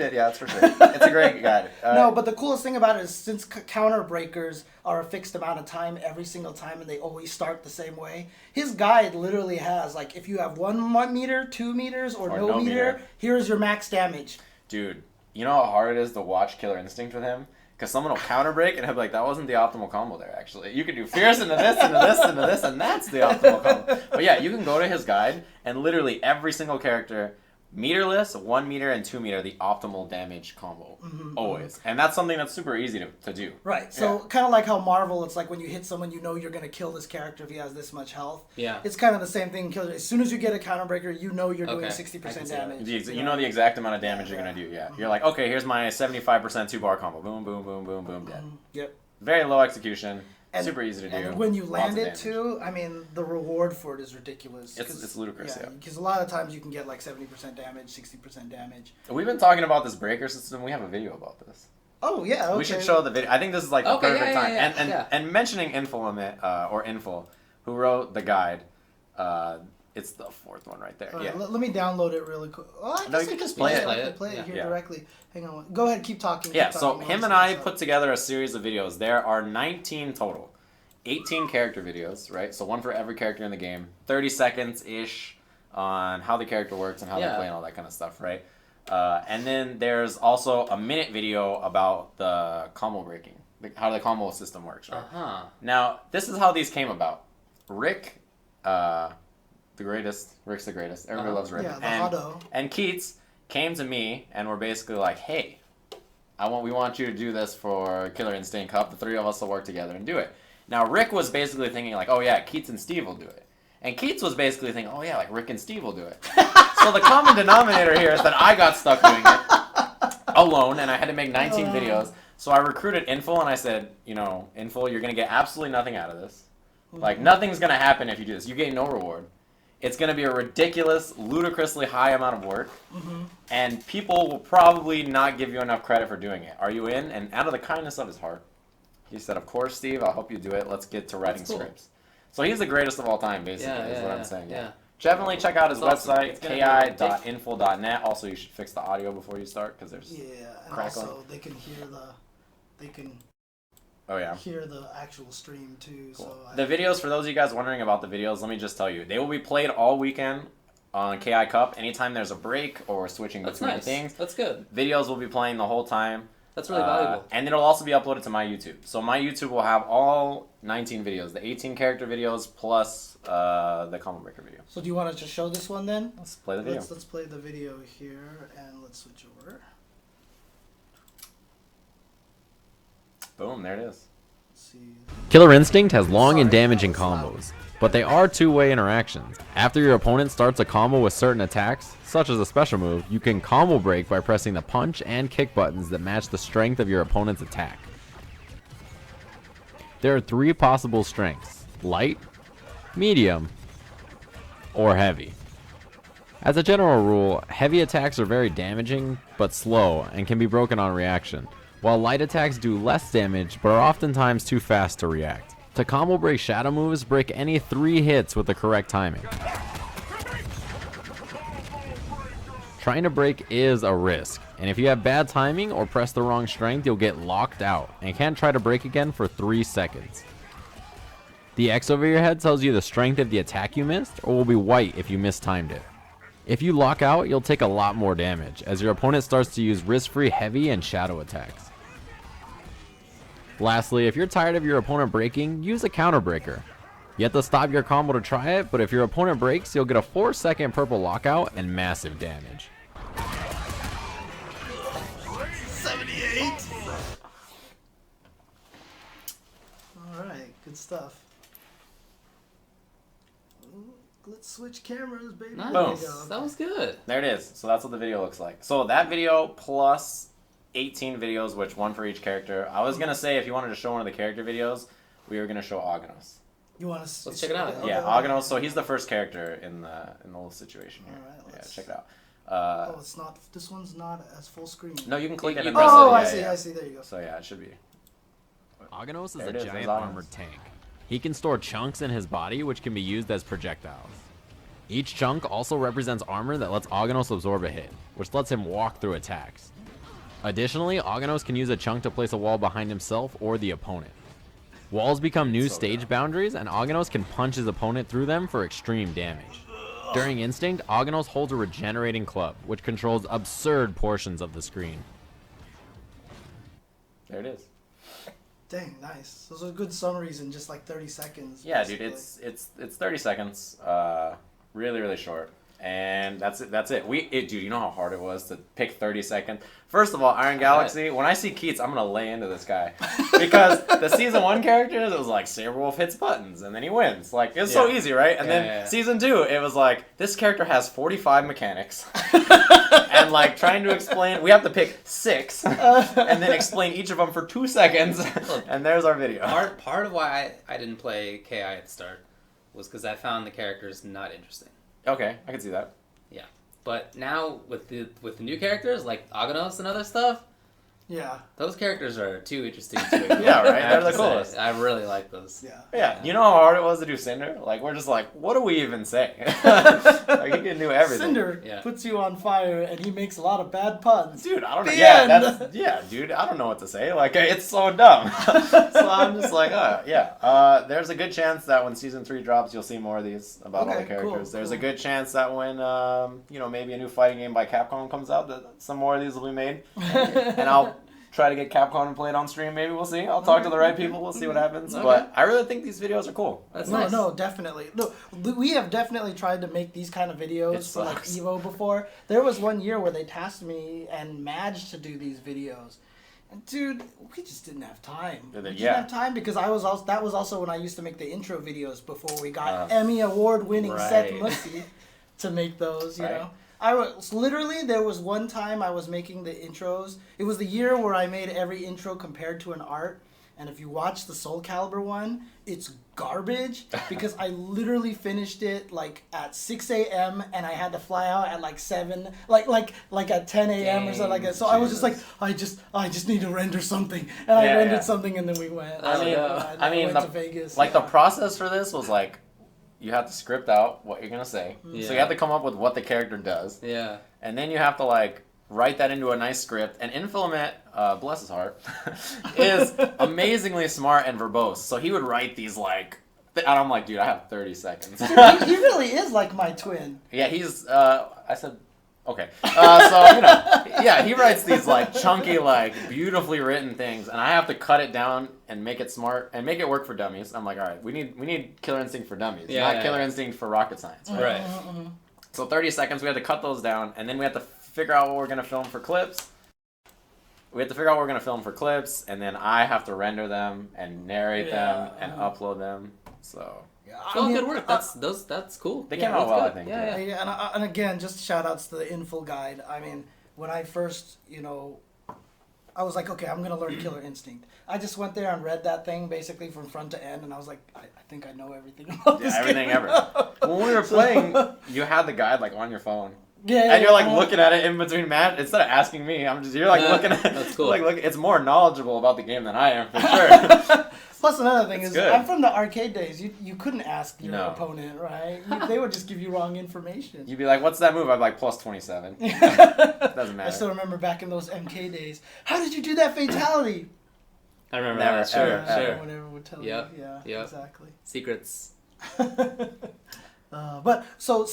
Yeah, that's for sure. It's a great guide. No, but the coolest thing about it is since counter breakers are a fixed amount of time every single time and they always start the same way, his guide literally has, like, if you have 1 meter, 2 meters, or no meter, here's your max damage. Dude, you know how hard it is to watch Killer Instinct with him? Because someone will counter break and he'll be like, that wasn't the optimal combo there, actually. You can do fierce into this, into this, into this, and that's the optimal combo. But yeah, you can go to his guide, and literally every single character, meterless, 1 meter, and 2 meter, the optimal damage combo. Always. And that's something that's super easy to do. Right. So kind of like how Marvel, it's like when you hit someone, you know you're going to kill this character if he has this much health. Yeah. It's kind of the same thing. As soon as you get a counter breaker, you know you're doing 60% damage. You know the exact amount of damage you're going to do, yeah. You're like, okay, here's my 75% 2-bar combo. Boom, boom, boom, boom, boom, dead. Yep. Very low execution. Super easy to do. And when you land it too, I mean, the reward for it is ridiculous. It's ludicrous, yeah. Because a lot of times you can get like 70% damage, 60% damage. We've been talking about this breaker system. We have a video about this. Oh, yeah, okay. We should show the video. I think this is like the perfect time. Yeah. And mentioning Info, who wrote the guide, it's the 4th one right there. Right, yeah. Let me download it really quick. Oh, I guess I can play it here directly. Hang on. Go ahead, keep talking. So him and I put together a series of videos. There are 19 total. 18 character videos, right? So one for every character in the game. 30 seconds-ish on how the character works and how they play and all that kind of stuff, right? And then there's also a minute video about the combo breaking, how the combo system works, right? Now, this is how these came about. Rick, the greatest. Rick's the greatest. Everybody loves Rick. Yeah, and Keats came to me and were basically like, hey, we want you to do this for Killer Instinct Cup. The 3 of us will work together and do it. Now, Rick was basically thinking like, oh yeah, Keats and Steve will do it. And Keats was basically thinking, oh yeah, like Rick and Steve will do it. So the common denominator here is that I got stuck doing it alone, and I had to make 19 videos. So I recruited Info, and I said, Info, you're going to get absolutely nothing out of this. Like, nothing's going to happen if you do this. You gain no reward. It's going to be a ridiculous, ludicrously high amount of work. And people will probably not give you enough credit for doing it. Are you in? And out of the kindness of his heart, he said, of course, Steve, I'll help you do it. Let's get to writing scripts. So he's the greatest of all time, basically, is what I'm saying. Yeah. Definitely check out his website, ki.info.net. Also, you should fix the audio before you start, because there's crackling. Also they can hear hear the actual stream too. Cool. So the videos, for those of you guys wondering about the videos, let me just tell you, they will be played all weekend on KI Cup. Anytime there's a break or switching between things. That's good. Videos will be playing the whole time. That's really valuable. And it'll also be uploaded to my YouTube. So my YouTube will have all 19 videos, the 18 character videos plus the combo breaker video. So do you want to just show this one then? Let's play the video. Let's play the video here, and let's switch over. Boom, there it is. Let's see. Killer Instinct has long and damaging combos, but they are two-way interactions. After your opponent starts a combo with certain attacks, such as a special move, you can combo break by pressing the punch and kick buttons that match the strength of your opponent's attack. There are 3 possible strengths: light, medium, or heavy. As a general rule, heavy attacks are very damaging, but slow, and can be broken on reaction, while light attacks do less damage, but are oftentimes too fast to react. To combo break shadow moves, break any 3 hits with the correct timing. Trying to break is a risk, and if you have bad timing or press the wrong strength, you'll get locked out, and can't try to break again for 3 seconds. The X over your head tells you the strength of the attack you missed, or will be white if you mistimed it. If you lock out, you'll take a lot more damage, as your opponent starts to use risk-free heavy and shadow attacks. Lastly, if you're tired of your opponent breaking, use a counter breaker. You have to stop your combo to try it, but if your opponent breaks, you'll get a 4-second purple lockout and massive damage. 78! Alright, good stuff. Let's switch cameras, baby. Nice. Boom. That was good. There it is. So that's what the video looks like. So that video plus 18 videos, which one for each character. I was going to say if you wanted to show one of the character videos, we were going to show Aganos. You want to Let's check it out. Yeah, Aganos. So he's the first character in the little situation here. All right, check it out. Oh, it's not. This one's not as full screen. No, you can click it You and press press it. it. I see. There you go. So yeah, it should be. Aganos is There a it is, giant there's Aganos. armored tank. He can store chunks in his body which can be used as projectiles. Each chunk also represents armor that lets Aganos absorb a hit, which lets him walk through attacks. Additionally, Aganos can use a chunk to place a wall behind himself or the opponent. Walls become new stage boundaries, and Aganos can punch his opponent through them for extreme damage. During Instinct, Aganos holds a regenerating club, which controls absurd portions of the screen. There it is. Dang, nice. Those are good summaries in just like 30 seconds. Yeah, basically. dude, it's 30 seconds. Really short. And that's it. Dude, you know how hard it was to pick 30 seconds? First of all, Iron Galaxy, when I see Keats, I'm going to lay into this guy. Because the Season 1 characters, it was like, Saberwolf hits buttons, and then he wins. Like, it's so easy, right? And then Season 2, it was like, this character has 45 mechanics. And, like, trying to explain, we have to pick 6, and then explain each of them for 2 seconds. And there's our video. Part of why I didn't play KI at the start was because I found the characters not interesting. Okay, I can see that. Yeah, but now with the new characters like Aganos and other stuff, yeah, those characters are too interesting to ignore. Yeah, right. They're the coolest. I really like those. Yeah. You know how hard it was to do Cinder? Like, we're just like, what do we even say? Like, he can do everything. Cinder puts you on fire, and he makes a lot of bad puns. Dude, I don't know. The end. Dude, I don't know what to say. Like, it's so dumb. So I'm just like, there's a good chance that when Season 3 drops, you'll see more of these about all the characters. There's a good chance that when, maybe a new fighting game by Capcom comes out, that some more of these will be made. And I'll try to get Capcom to play it on stream. Maybe we'll see. I'll talk to the right people. We'll see what happens. Okay. But I really think these videos are cool. That's nice. No, definitely. No, we have definitely tried to make these kind of videos for like Evo before. There was one year where they tasked me and Madge to do these videos. And dude, we just didn't have time. We didn't have time because that was also when I used to make the intro videos before we got Emmy Award-winning Seth Mussey to make those, you know. There was one time I was making the intros. It was the year where I made every intro compared to an art. And if you watch the Soul Calibur one, it's garbage because I literally finished it like at 6 a.m. and I had to fly out at like 7, like at 10 a.m. or something like that. So I was just like, I just need to render something, and I rendered something, and then we went. I mean, went to Vegas. Like the process for this was like, you have to script out what you're gonna say. Yeah. So you have to come up with what the character does. Yeah. And then you have to like write that into a nice script. And Infilament, bless his heart, is amazingly smart and verbose. So he would write these like, and I'm like, dude, I have 30 seconds. Dude, he really is like my twin. Yeah, he's. I said. Okay. He writes these like chunky, like beautifully written things, and I have to cut it down and make it smart and make it work for dummies. I'm like, all right, we need Killer Instinct for dummies, not Killer Instinct for rocket science, right? So 30 seconds, we had to cut those down, and then we had to figure out what we're gonna film for clips. And then I have to render them and narrate them and upload them. So. Good work. That's cool. They came out well, I think. And again, just shout outs to the info guide. I mean, when I first, I was like, okay, I'm gonna learn Killer Instinct. I just went there and read that thing basically from front to end, and I was like, I think I know everything about this everything game. Ever. When we were playing, you had the guide like on your phone. And you're like looking at it in between match instead of asking me. You're like looking at it. That's cool. Like, look, it's more knowledgeable about the game than I am for sure. Plus another thing is, I'm from the arcade days. You couldn't ask your opponent, right? They would just give you wrong information. You'd be like, "What's that move?" I'd be like, "Plus 27." Doesn't matter. I still remember back in those MK days. How did you do that fatality? I remember that. Sure. Whatever would tell you. Yeah, exactly. Secrets. But so.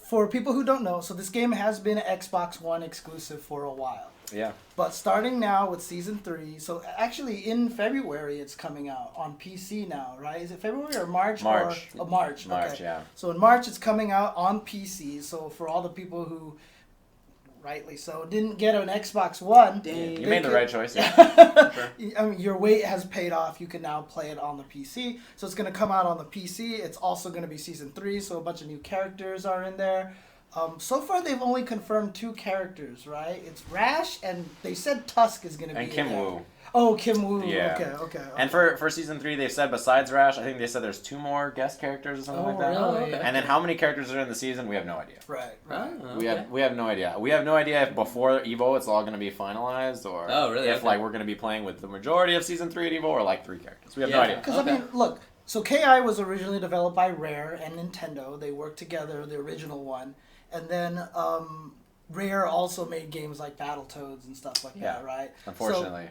For people who don't know, so this game has been an Xbox One exclusive for a while. Yeah. But starting now with Season 3, so actually in February it's coming out on PC now, right? Is it February or March? March. March, okay. Yeah. So in March it's coming out on PC, so for all the people who, rightly so, didn't get an Xbox One. You made the right choice. Yeah. Sure. I mean, your wait has paid off. You can now play it on the PC. So it's going to come out on the PC. It's also going to be Season 3, so a bunch of new characters are in there. So far, they've only confirmed 2 characters, right? It's Rash, and they said Tusk is going to be and Kim Woo. Oh, Kim Woo. Yeah. Okay. And for Season 3, they said besides Rash, I think they said there's 2 more guest characters or something like that. Really? And then how many characters are in the season, we have no idea. Right. We have no idea. We have no idea if before Evo it's all going to be finalized or if like we're going to be playing with the majority of Season 3 at Evo or like 3 characters. We have no idea. Because I mean, look, so KI was originally developed by Rare and Nintendo. They worked together, the original one. And then Rare also made games like Battletoads and stuff like that, right? Unfortunately.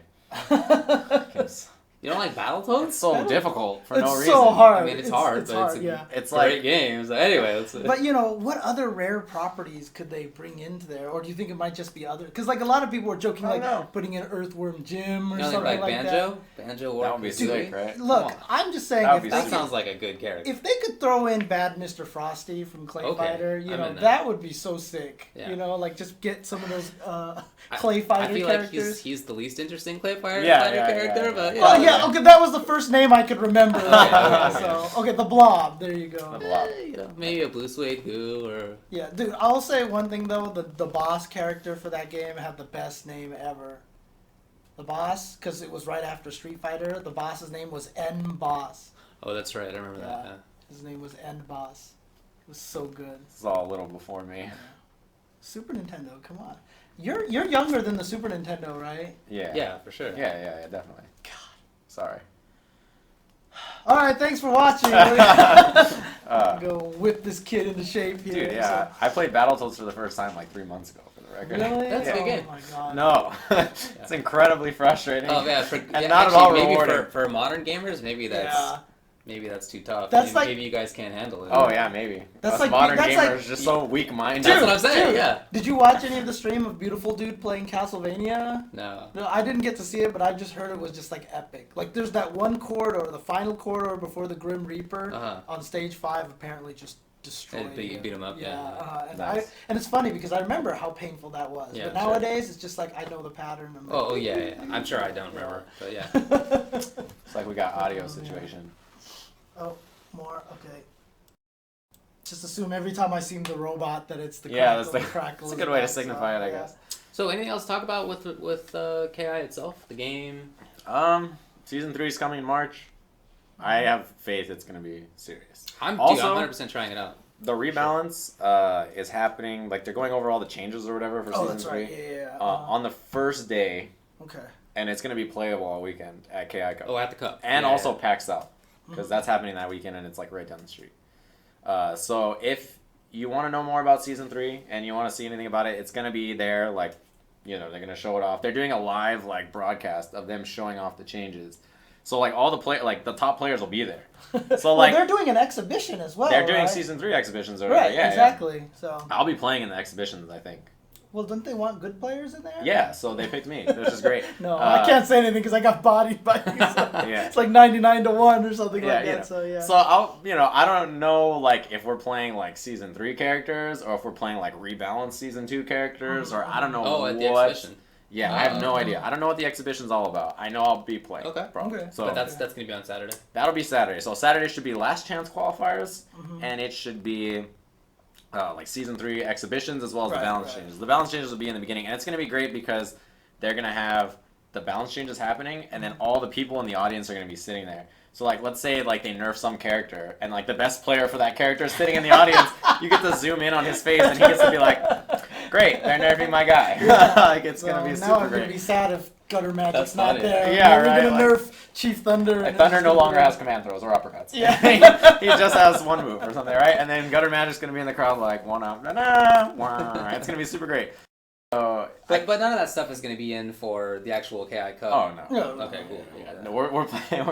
You don't like Battletoads? It's so difficult for no reason. It's so hard. I mean, it's hard, but hard, it's great games. Anyway, but you know, what other Rare properties could they bring into there, or do you think it might just be other? Because like a lot of people were joking, like putting in Earthworm Jim or something like Banjo? that. Banjo, that would be sick, right? Look, I'm just saying, that sounds like a good character. If they could throw in Bad Mr. Frosty from Clay Fighter, you know, that would be so sick. Yeah. You know, like just get some of those Clay Fighter characters. I feel like he's the least interesting Clay Fighter character, but okay, that was the first name I could remember. Okay, the Blob. There you go. The Blob. Maybe a Blue Suede Goo or. Yeah, dude. I'll say one thing though: the boss character for that game had the best name ever. The boss, because it was right after Street Fighter. The boss's name was N Boss. Oh, that's right. I remember that. Yeah. His name was N Boss. It was so good. This is all a little before me. Yeah. Super Nintendo, come on. You're younger than the Super Nintendo, right? Yeah. Yeah, for sure. Yeah, definitely. God. Sorry. All right, thanks for watching. Go whip this kid into shape here. Dude, yeah. I played Battletoads for the first time like 3 months ago, for the record. Really? That's a good game. Oh my god. No. It's incredibly frustrating. Oh, yeah. And not at all maybe rewarding. for modern gamers, maybe that's too tough. That's maybe you guys can't handle it. Oh, yeah, maybe. That's Us like modern that's gamers like, just so weak-minded. That's what I'm saying, dude, yeah. Did you watch any of the stream of Beautiful Dude playing Castlevania? No. No, I didn't get to see it, but I just heard it was just like epic. Like there's that one corridor, the final corridor before the Grim Reaper on stage 5 apparently just destroyed You beat him up, and Nice. and it's funny because I remember how painful that was. Yeah, but nowadays it's just like I know the pattern. I'm like, yeah. I'm sure I don't remember, but yeah. It's like we got audio situation. Oh, more? Okay. Just assume every time I see the robot that it's the Yeah, crackle. that's a good way to signify it, I guess. So anything else to talk about with KI itself, the game? Season 3 is coming in March. I have faith it's going to be serious. I'm 100% trying it out. The rebalance is happening. Like they're going over all the changes or whatever for season 3. Right. Yeah. On the first day. Okay. And it's going to be playable all weekend at KI Cup. Oh, at the Cup. And also PAX South. Because that's happening that weekend and it's like right down the street. So if you want to know more about season 3 and you want to see anything about it, it's going to be there. Like, you know, they're going to show it off. They're doing a live like broadcast of them showing off the changes. So like all the top players will be there. So like they're doing an exhibition as well. They're doing right? season 3 exhibitions over right, there. Yeah, exactly. Yeah. So I'll be playing in the exhibitions, I think. Well, don't they want good players in there? Yeah, so they picked me, which is great. No, I can't say anything because I got bodied by you. So yeah. It's like 99-1 or something like that. You know. So yeah. So I don't know like if we're playing like season 3 characters or if we're playing like rebalanced season 2 characters or I don't know at the exhibition. Yeah, I have no idea. I don't know what the exhibition's all about. I know I'll be playing. Okay. Probably. Okay. So but that's gonna be on Saturday. That'll be Saturday. So Saturday should be last chance qualifiers, and it should be like season 3 exhibitions as well as the balance changes. The balance changes will be in the beginning, and it's gonna be great because they're gonna have the balance changes happening, and then all the people in the audience are gonna be sitting there. So like, let's say like they nerf some character, and like the best player for that character is sitting in the audience. You get to zoom in on his face, and he gets to be like, "Great, they're nerfing my guy." Like it's gonna be super now I'm great. gonna be sad if Gutter Magic's That's not funny. there. Yeah, We're right, gonna like- nerf Chief Thunder. Like Thunder no longer has command throws or uppercuts. Yeah. he just has one move or something, right? And then Gutter Magic's gonna be in the crowd like one up, it's gonna be super great. So, but none of that stuff is going to be in for the actual KI Cup. Oh no. No. Okay, cool. Yeah, no, we're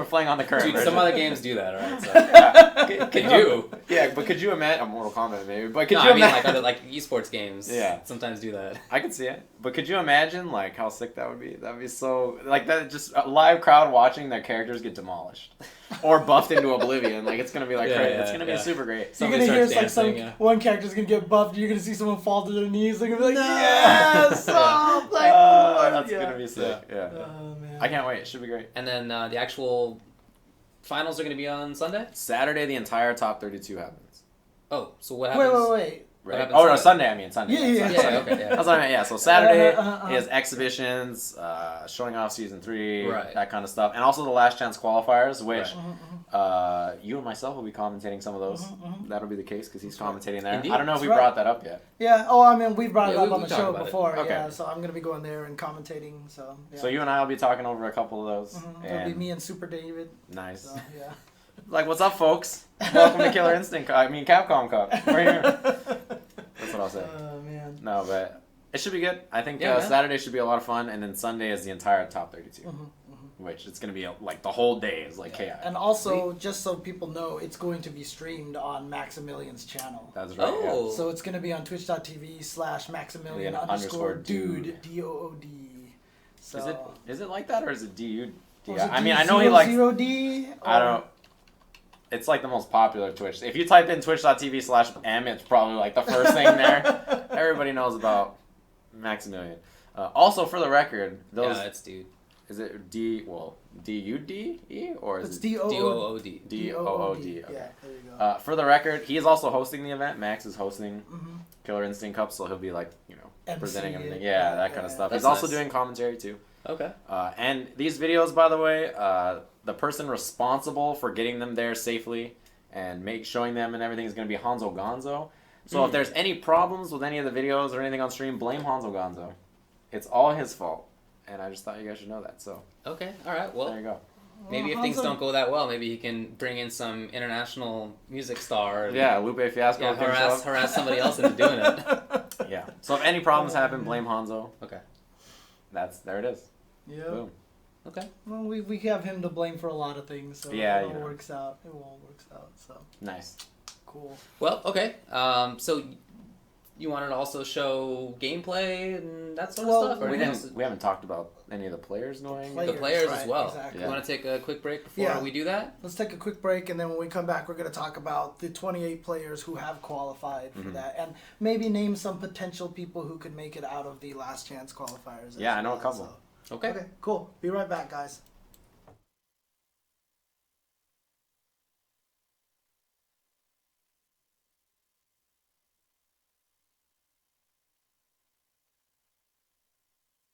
playing on the current Dude, version. some other games do that, right? So. Could you? Yeah, but could you imagine Mortal Kombat maybe? But could No, you I mean imagine like other like esports games. Yeah. Sometimes do that. I could see it. But could you imagine like how sick that would be? That'd be so like that just a live crowd watching their characters get demolished. Or buffed into oblivion. Like it's gonna be like crazy. It's gonna be super great. You're gonna hear like one character's gonna get buffed. You're gonna see someone fall to their knees. They're gonna be like, yes, that's gonna be sick. Yeah. Oh man. I can't wait. It should be great. And then the actual finals are going to be on Sunday? Saturday, the entire top 32 happens. Oh, so what happens? Wait. Right? happens Oh no, Sunday? Sunday. I mean Sunday. Yeah. Okay, yeah. That's what I meant. Yeah. So Saturday is exhibitions, showing off season 3, Right. that kind of stuff, and also the last chance qualifiers, which you and myself will be commentating some of those. That'll be the case because he's commentating there. Indeed. I don't know if we That's brought that up yet. Yeah. Oh, I mean, we brought it up on we the talked show about it. before. Okay. Yeah. So I'm gonna be going there and commentating. So. Yeah. So you and I will be talking over a couple of those. It'll be And me and Super David. nice. So yeah. Like, what's up, folks? Welcome to Killer Instinct. Capcom Cup. We're here. That's what I'll say. Oh man. No, but It should be good. I think Yeah, man. Saturday should be a lot of fun, and then Sunday is the entire top 32, which it's going to be like the whole day is like chaos. And also, just so people know, it's going to be streamed on Maximilian's channel. That's right. Oh. So it's going to be on twitch.tv/Maximilian_dude, DOOD. So Is it like that, or is it DUD? Was it I mean, I know he likes. D? I don't. It's like the most popular Twitch. If you type in twitch.tv/M, it's probably like the first thing there. Everybody knows about Maximilian. Also, for the record, those. Yeah, it's dude. Is it DUDE or is It's it DOOD. DOOD? Okay. Yeah, there you go. For the record, he is also hosting the event. Max is hosting Killer Instinct Cup, so he'll be like, presenting everything. Yeah, that kind of stuff. That's He's also nice. doing commentary too. Okay. And these videos, by the way, the person responsible for getting them there safely and showing them and everything is going to be Hanzo Gonzo. So if there's any problems with any of the videos or anything on stream, blame Hanzo Gonzo. It's all his fault. And I just thought you guys should know that. So Okay. All right. Well, there you go. maybe if things don't go that well, maybe he can bring in some international music star. And, Yeah, Lupe Fiasco. Yeah, can show up. harass somebody else into doing it. Yeah. So if any problems happen, blame Hanzo. Okay. There it is. Yeah. Boom. Okay. Well, we have him to blame for a lot of things, so Yeah, it all works out. It all works out. So Nice. cool. Well, okay. So you wanted to also show gameplay and that sort of Well, stuff? Or We anything else? haven't talked about any of the players doing. The players as right, well. exactly. You want to take a quick break before Yeah. we do that? Let's take a quick break, and then when we come back, we're going to talk about the 28 players who have qualified for that, and maybe name some potential people who could make it out of the last chance qualifiers. Yeah, I know a couple. Okay. Okay, cool. Be right back, guys.